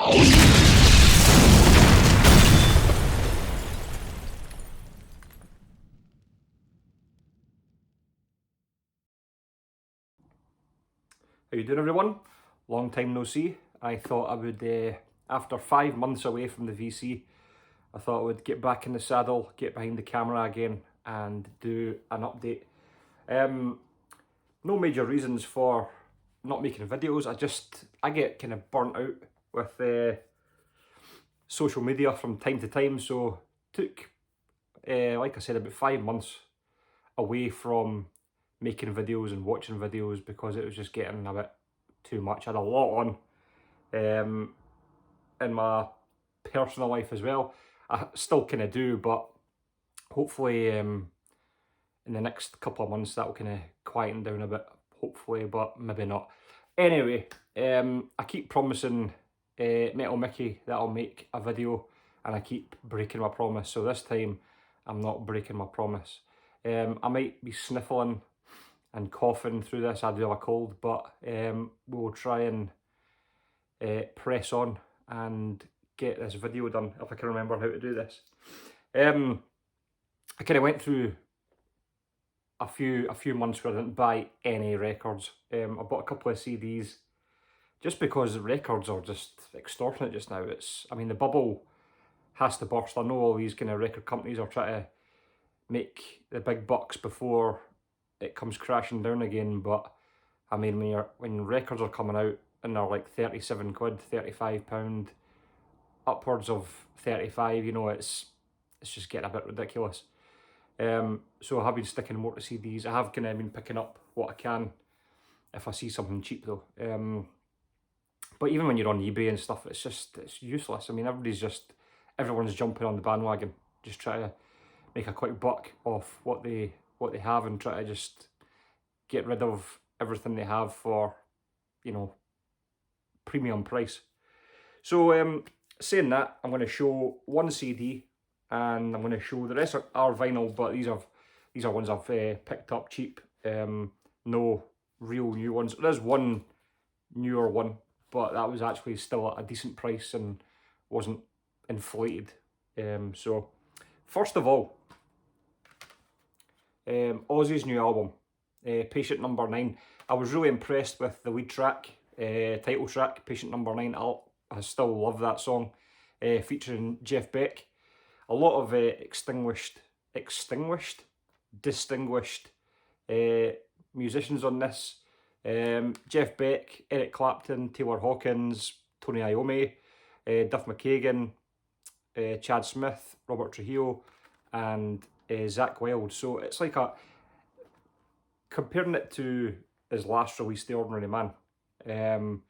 How you doing, everyone? Long time no see. I thought I would, after 5 months away from the VC, I thought I would get back in the saddle, get behind the camera again and do an update. No major reasons for not making videos. I get kind of burnt out with social media from time to time, so took, like I said, about 5 months away from making videos and watching videos because it was just getting a bit too much. I had a lot on in my personal life as well. I still kind of do, but hopefully in the next couple of months that will kind of quieten down a bit, hopefully, but maybe not. Anyway, I keep promising Metal Mickey that I'll make a video, and I keep breaking my promise, so this time I'm not breaking my promise. I might be sniffling and coughing through this. I do have a cold, but we'll try and press on and get this video done if I can remember how to do this. I kind of went through a few months where I didn't buy any records. I bought a couple of CDs just because the records are just extortionate just now. I mean, the bubble has to burst. I know all these kind of record companies are trying to make the big bucks before it comes crashing down again, but I mean, when records are coming out and they're like 37 quid, £35, upwards of 35, you know, it's just getting a bit ridiculous. So I have been sticking more to CDs. I have kind of been picking up what I can if I see something cheap though. But even when you're on eBay and stuff, it's useless. I mean, everyone's jumping on the bandwagon, just trying to make a quick buck off what they have and try to just get rid of everything they have for, you know, premium price. So saying that, I'm going to show one CD and I'm going to show the rest are vinyl, but these are ones I've picked up cheap. No real new ones. There's one newer one, but that was actually still at a decent price and wasn't inflated. So first of all, Ozzy's new album, Patient Number 9. I was really impressed with the lead track, title track, Patient Number 9. I still love that song, featuring Jeff Beck. A lot of distinguished musicians on this. Jeff Beck, Eric Clapton, Taylor Hawkins, Tony Iommi, Duff McKagan, Chad Smith, Robert Trujillo, and Zakk Wylde. So it's like comparing it to his last release, The Ordinary Man, it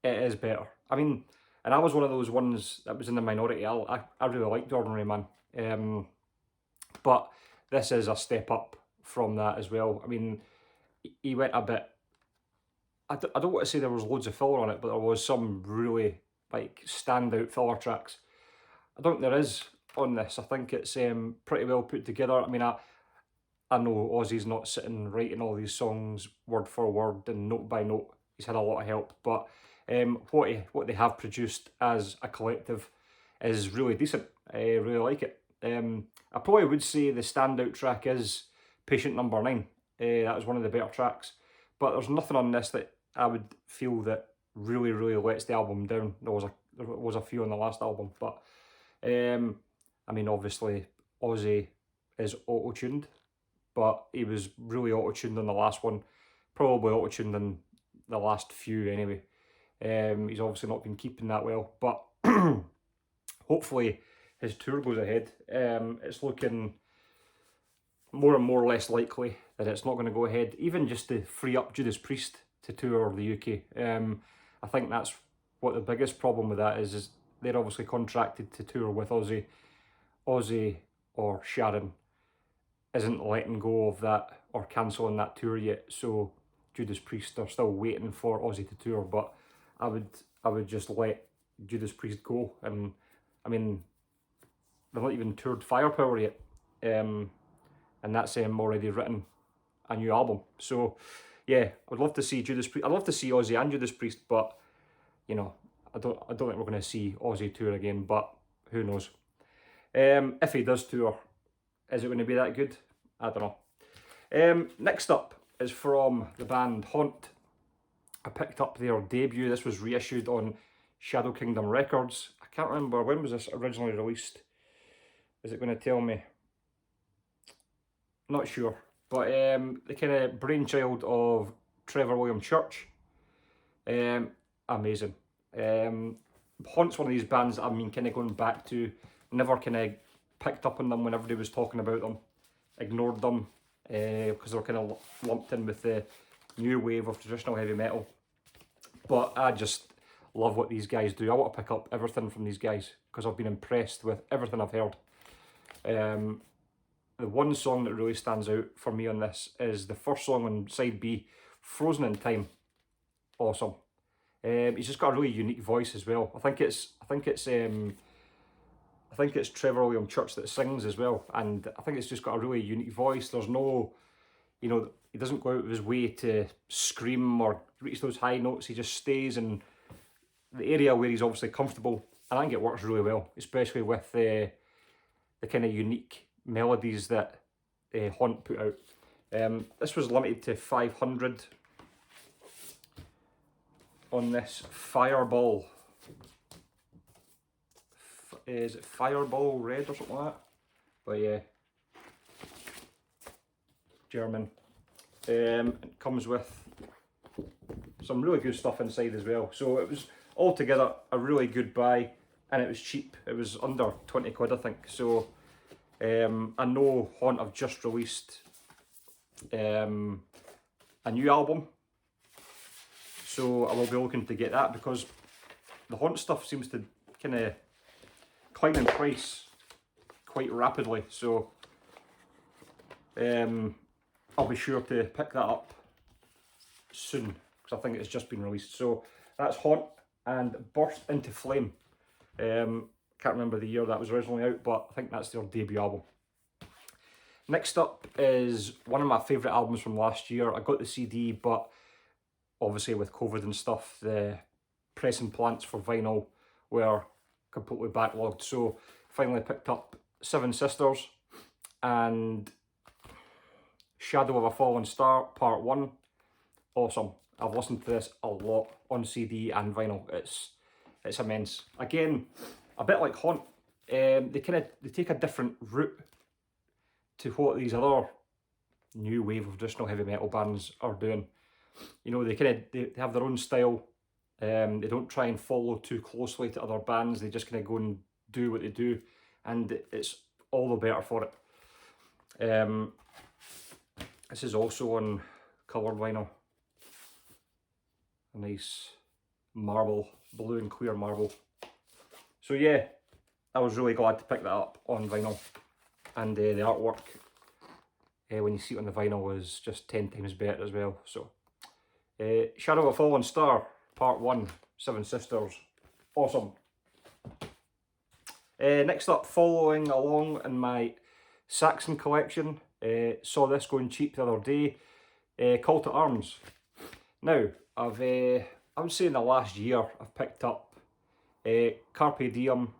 is better. I mean, and I was one of those ones that was in the minority. I really liked The Ordinary Man, but this is a step up from that as well. I mean, he went a bit, I don't want to say there was loads of filler on it, but there was some really like standout filler tracks. I don't think there is on this. I think it's pretty well put together. I mean, I know Ozzy's not sitting writing all these songs word for word and note by note. He's had a lot of help, but what they have produced as a collective is really decent. I really like it. I probably would say the standout track is Patient Number 9. That was one of the better tracks, but there's nothing on this that I would feel that really lets the album down. There was a few on the last album, but I mean, obviously Ozzy is auto-tuned, but he was really auto-tuned on the last one, probably auto-tuned on the last few anyway. He's obviously not been keeping that well, but hopefully his tour goes ahead. It's looking more and more less likely that it's not going to go ahead, even just to free up Judas Priest to tour the UK. I think that's what the biggest problem with that is they're obviously contracted to tour with Ozzy. Ozzy or Sharon isn't letting go of that or cancelling that tour yet, so Judas Priest are still waiting for Ozzy to tour, but I would just let Judas Priest go. And I mean, they've not even toured Firepower yet, and that's already written a new album. So yeah, I would love to see Judas Priest. I'd love to see Ozzy and Judas Priest, but you know, I don't think we're going to see Ozzy tour again, but who knows. If he does tour, is it going to be that good? I don't know. Next up is from the band Haunt. I picked up their debut. This was reissued on Shadow Kingdom Records. I can't remember, when was this originally released? Is it going to tell me? Not sure. But the kind of brainchild of Trevor William Church. Amazing. Haunt's one of these bands that I've been kind of going back to. Never kind of picked up on them when everybody was talking about them. Ignored them because they were kind of lumped in with the new wave of traditional heavy metal. But I just love what these guys do. I want to pick up everything from these guys because I've been impressed with everything I've heard. The one song that really stands out for me on this is the first song on side B, Frozen in Time. Awesome. He's just got a really unique voice as well. I think it's Trevor William Church that sings as well, and I think it's just got a really unique voice. There's no, you know, he doesn't go out of his way to scream or reach those high notes. He just stays in the area where he's obviously comfortable, and I think it works really well, especially with the kind of unique melodies that Haunt put out. This was limited to 500 on this Fireball. Is it Fireball Red or something like that? But yeah, German. It comes with some really good stuff inside as well. So it was altogether a really good buy, and it was cheap. It was under 20 quid, I think. So I know Haunt have just released a new album, so I will be looking to get that because the Haunt stuff seems to kind of climb in price quite rapidly. So I'll be sure to pick that up soon because I think it's just been released. So that's Haunt and Burst Into Flame. Can't remember the year that was originally out, but I think that's their debut album. Next up is one of my favourite albums from last year. I got the CD, but obviously with COVID and stuff, the pressing plants for vinyl were completely backlogged. So finally picked up Seven Sisters and Shadow of a Fallen Star Part 1. Awesome. I've listened to this a lot on CD and vinyl. It's immense. Again, a bit like Haunt, they take a different route to what these other new wave of traditional heavy metal bands are doing. You know, they have their own style. They don't try and follow too closely to other bands. They just kind of go and do what they do, and it's all the better for it. This is also on coloured vinyl. A nice marble, blue and clear marble. So yeah, I was really glad to pick that up on vinyl, and the artwork when you see it on the vinyl is just 10 times better as well. So Shadow of a Fallen Star Part 1, Seven Sisters, awesome. Next up, following along in my Saxon collection, saw this going cheap the other day, Call to Arms. Now, I would say in the last year I've picked up Carpe Diem,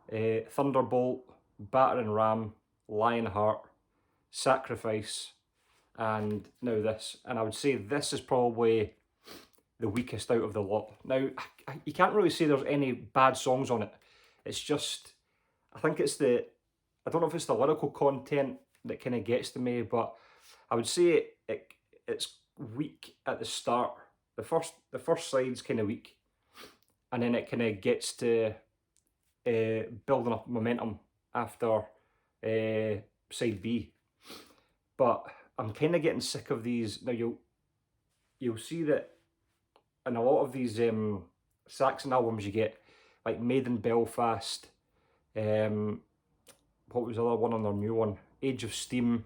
Thunderbolt, Battering Ram, Lionheart, Sacrifice, and now this. And I would say this is probably the weakest out of the lot. Now, you can't really say there's any bad songs on it. It's just, I think it's I don't know if it's the lyrical content that kind of gets to me, but I would say it's weak at the start. The first side's kind of weak, and then it kind of gets to building up momentum after side B. But I'm kind of getting sick of these. Now you'll see that in a lot of these Saxon albums you get, like Made in Belfast, what was the other one on their new one? Age of Steam.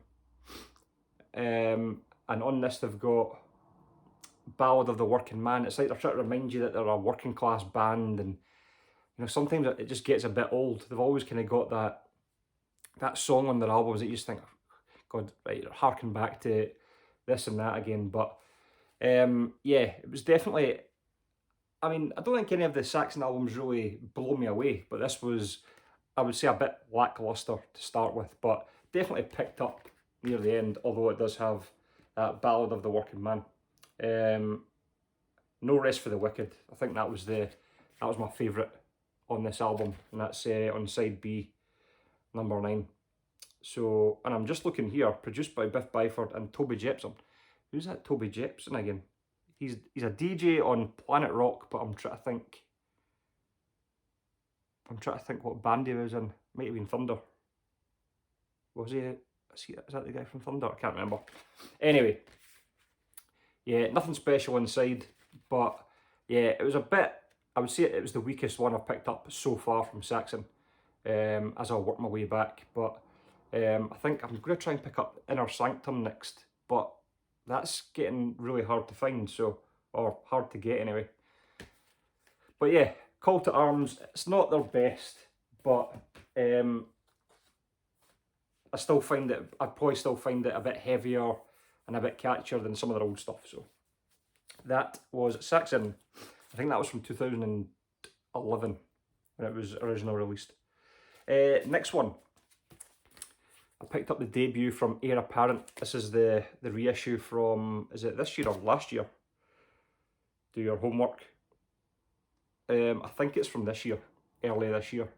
And on this they've got Ballad of the Working Man. It's like they're trying to remind you that they're a working class band, and you know, sometimes it just gets a bit old. They've always kind of got that song on their albums that you just think, God, right, harking back to this and that again. But yeah, it was definitely I mean, I don't think any of the Saxon albums really blow me away, but this was, I would say, a bit lackluster to start with, but definitely picked up near the end, although it does have that Ballad of the Working Man. No Rest for the Wicked. I think that was my favourite on this album, and that's on side B, number 9. So, and I'm just looking here, produced by Biff Byford and Toby Jepson. Who's that Toby Jepson again? He's a DJ on Planet Rock, but I'm trying to think what band he was in. Might have been Thunder. Was he? Is that the guy from Thunder? I can't remember. Anyway, yeah, nothing special inside, but yeah, it was a bit. I would say it was the weakest one I've picked up so far from Saxon. As I'll work my way back, but I think I'm going to try and pick up Inner Sanctum next, but that's getting really hard to find, so, or hard to get anyway. But yeah, Call to Arms, it's not their best, but I'd probably still find it a bit heavier and a bit catchier than some of their old stuff. So that was Saxon. I think that was from 2011 when it was originally released. Next one, I picked up the debut from Heir Apparent. This is the reissue from, is it this year or last year? Do your homework. I think it's from this year, early this year.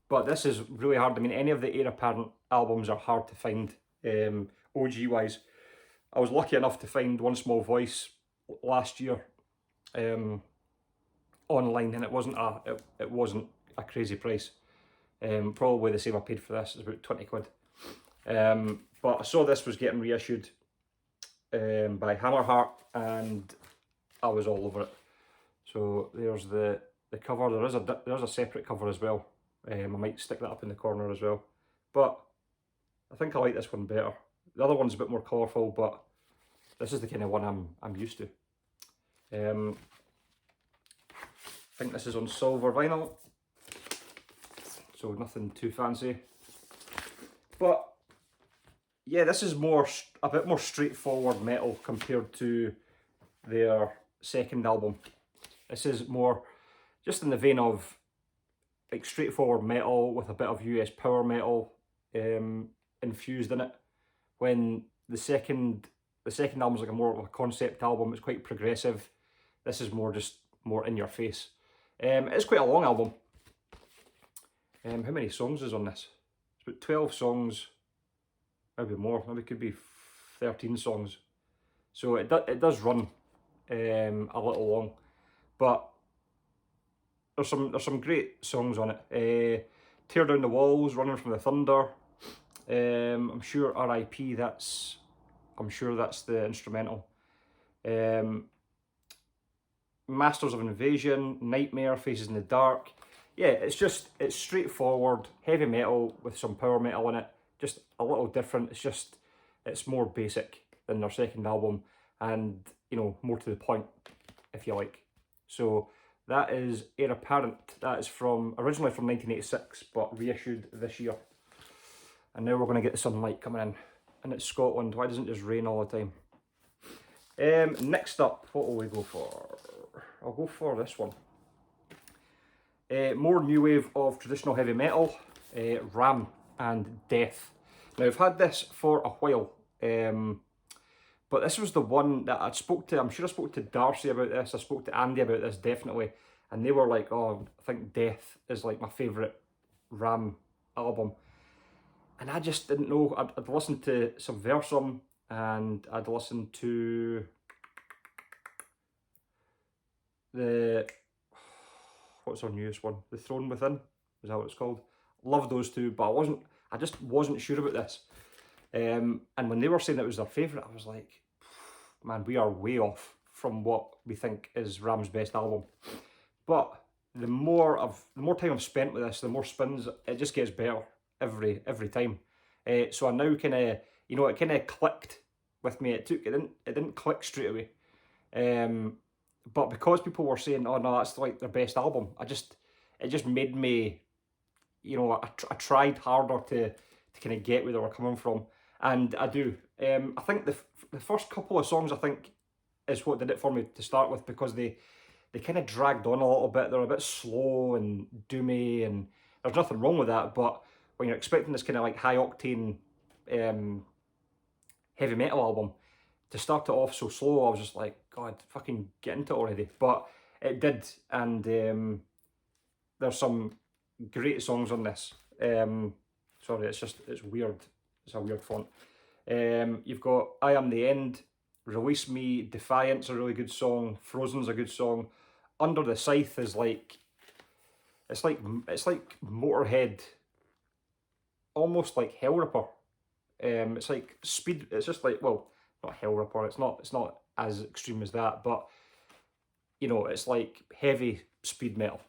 But this is really hard. I mean, any of the Heir Apparent albums are hard to find, OG wise. I was lucky enough to find One Small Voice last year online, and it wasn't a crazy price. Probably the same I paid for this, it's about 20 quid. But I saw this was getting reissued by Hammerheart, and I was all over it. So there's the cover. There's a separate cover as well. I might stick that up in the corner as well. But I think I like this one better. The other one's a bit more colourful, but this is the kind of one I'm used to. I think this is on silver vinyl, so nothing too fancy. But yeah, this is a bit more straightforward metal compared to their second album. This is more just in the vein of like straightforward metal with a bit of US power metal infused in it. When the second album is like more of a concept album, it's quite progressive. This is more in your face. It's quite a long album. How many songs is on this? It's about 12 songs, maybe more. Maybe it could be 13 songs. So it does run a little long, but there's some great songs on it. Tear Down the Walls, Running from the Thunder. I'm sure R.I.P. I'm sure that's the instrumental. Masters of Invasion, Nightmare, Faces in the Dark. Yeah, it's straightforward, heavy metal with some power metal in it. Just a little different. It's more basic than their second album, and more to the point, if you like. So that is Heir Apparent. That is originally from 1986, but reissued this year. And now we're going to get the sunlight coming in. And it's Scotland. Why doesn't it just rain all the time? Next up, what will we go for? I'll go for this one. More new wave of traditional heavy metal. Ram and Death. Now, I've had this for a while. But this was the one that I'm sure I spoke to Darcy about this. I spoke to Andy about this, definitely. And they were like, oh, I think Death is like my favourite Ram album. And I just didn't know. I'd listened to Subversum, and I'd listened to what's our newest one? The Throne Within, is that what it's called? Love those two, but I just wasn't sure about this. And when they were saying it was their favourite, I was like, man, we are way off from what we think is Ram's best album. But the more time I've spent with this, the more spins, it just gets better every time. So I now kind of, it kind of clicked with me. It didn't click straight away. But because people were saying, oh no, that's like their best album, it just made me, I tried harder to kind of get where they were coming from. And I do. I think the first couple of songs, I think, is what did it for me to start with, because they they kind of dragged on a little bit. They're a bit slow and doomy, and there's nothing wrong with that, but when you're expecting this kind of like high octane heavy metal album, to start it off so slow, I was just like, God, fucking get into it already. But it did, and there's some great songs on this. Sorry, it's weird. It's a weird font. You've got I Am the End, Release Me, Defiant's a really good song, Frozen's a good song. Under the Scythe is like, it's like Motorhead, almost like Hell Ripper. It's like speed. It's just like, well, not Hell Ripper. It's not as extreme as that, but you know, it's like heavy speed metal.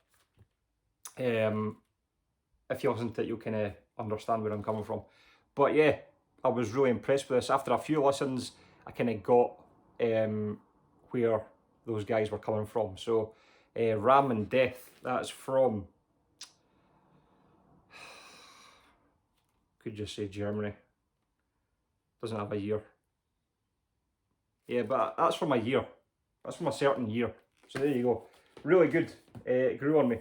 If you listen to it, you'll kind of understand where I'm coming from. But yeah, I was really impressed with this. After a few listens, I kind of got where those guys were coming from. So, Ram and Death, that's from, could just say Germany. Doesn't have a year. Yeah, but that's from a year. That's from a certain year. So there you go. Really good. It grew on me.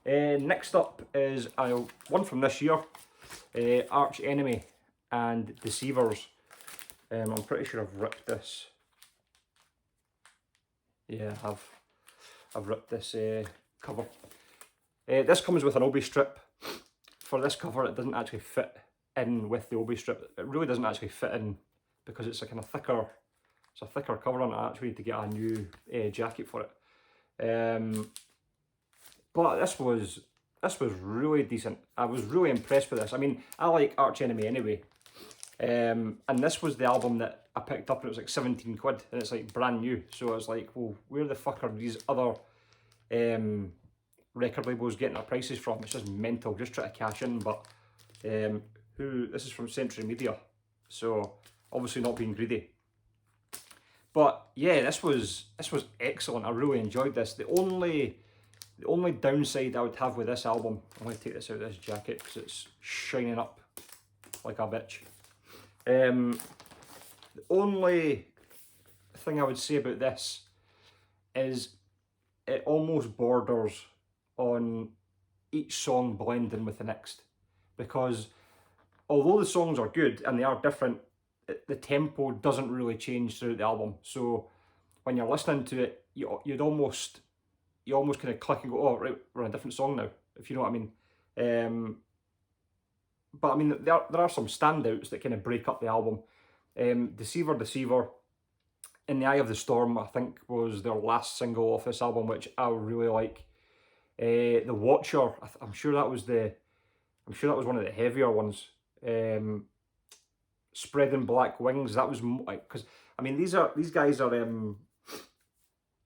Next up is one from this year. Arch Enemy and Deceivers. I'm pretty sure I've ripped this. Yeah, I've ripped this cover. This comes with an obi strip. For this cover, it doesn't actually fit in with the obi strip. It really doesn't actually fit in because it's a kind of thicker. It's a thicker cover on it actually to get a new jacket for it. But this was really decent. I was really impressed with this. I mean, I like Arch Enemy anyway. And this was the album that I picked up and it was like 17 quid and it's like brand new. So I was like, well, where the fuck are these other record labels getting their prices from? It's just mental, just try to cash in. But this is from Century Media, so obviously not being greedy. But yeah, this was excellent. I really enjoyed this. The only downside I would have with this album, I'm going to take this out of this jacket because it's shining up like a bitch. The only thing I would say about this is it almost borders on each song blending with the next, because although the songs are good and they are different, the tempo doesn't really change throughout the album. So when you're listening to it, you almost kind of click and go, oh right, we're on a different song now, if you know what I mean. But I mean, there are some standouts that kind of break up the album. Deceiver, In the Eye of the Storm, I think was their last single off this album, which I really like. The Watcher, I'm sure that was one of the heavier ones. Spreading Black Wings, that was like, because I mean these guys are you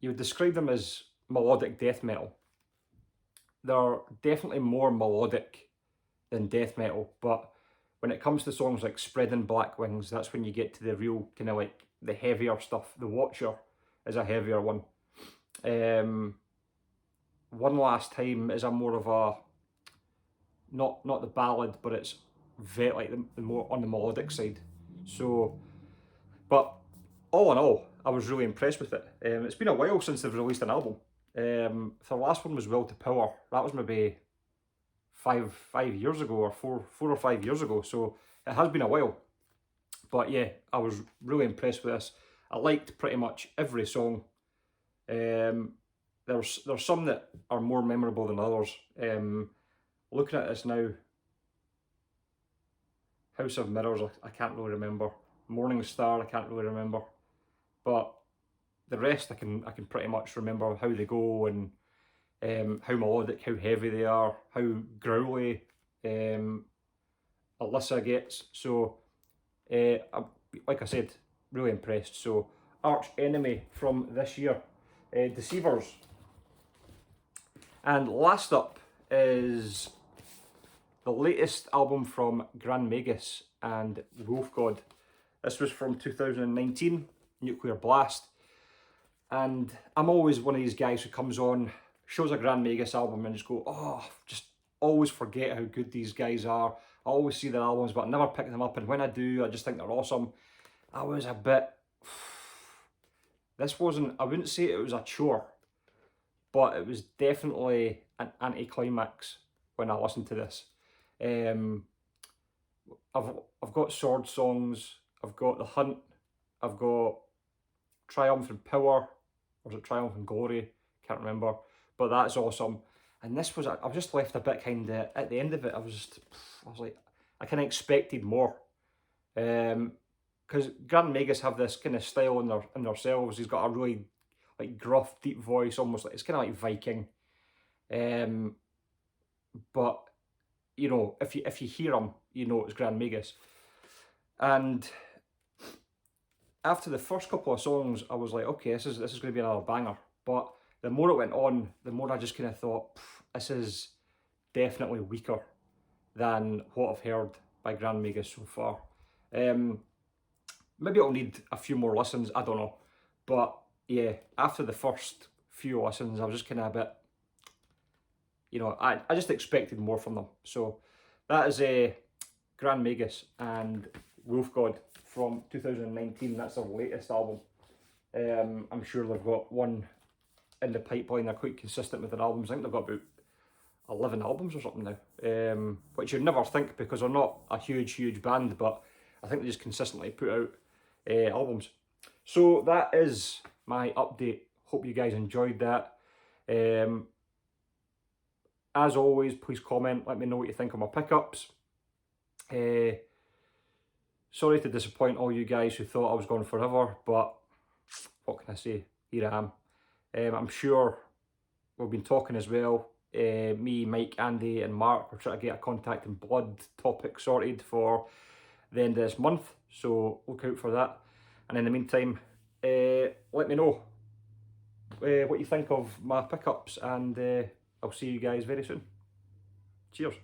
would describe them as melodic death metal. They're definitely more melodic than death metal, but when it comes to songs like Spreading Black Wings, that's when you get to the real kind of like the heavier stuff. The Watcher is a heavier one. One Last Time is a more of a not the ballad, but it's very like the more on the melodic side. So, but all in all, I was really impressed with it. It's been a while since they've released an album. The last one was Will to Power. That was maybe five years ago, or four or 5 years ago. So it has been a while. But yeah, I was really impressed with this. I liked pretty much every song. There's some that are more memorable than others. Looking at this now, House of Mirrors, I can't really remember. Morning Star, I can't really remember. But the rest I can pretty much remember how they go, and how melodic, how heavy they are, how growly Alyssa gets. So, like I said, really impressed. So, Arch Enemy from this year, Deceivers. And last up is the latest album from Gran Magus and Wolf God. This was from 2019, Nuclear Blast. And I'm always one of these guys who comes on, shows a Gran Magus album and just go, oh, just always forget how good these guys are. I always see their albums, but I never pick them up. And when I do, I just think they're awesome. I was a bit... This wasn't, I wouldn't say it was a chore. but it was definitely an anticlimax when I listened to this. I've got Sword Songs, I've got The Hunt, I've got Triumph and Power, or was it Triumph and Glory? Can't remember, but that's awesome. And this was, I was just left a bit kind of, at the end of it, I was like, I kind of expected more. Because Gran Magus have this kind of style in themselves. He's got a really like gruff, deep voice, almost like, it's kind of like Viking. But you know, if you hear him, you know it's Gran Magus. And after the first couple of songs, I was like, okay, this is going to be another banger. But the more it went on, the more I just kind of thought, this is definitely weaker than what I've heard by Gran Magus so far. Maybe it'll need a few more listens, I don't know. But yeah, after the first few listens, I was just kind of a bit, you know, I just expected more from them. So that is a Gran Magus and Wolf God from 2019. That's their latest album. I'm sure they've got one in the pipeline. They're quite consistent with their albums. I think they've got about 11 albums or something now, which you'd never think because they're not a huge band, but I think they just consistently put out albums. So that is my update. Hope you guys enjoyed that. As always, please comment, let me know what you think of my pickups. Sorry to disappoint all you guys who thought I was going forever, but what can I say? Here I am. I'm sure we've been talking as well. Me, Mike, Andy and Mark, we're trying to get a Contact in Blood topic sorted for the end of this month, so look out for that. And in the meantime, let me know what you think of my pickups, and I'll see you guys very soon. Cheers.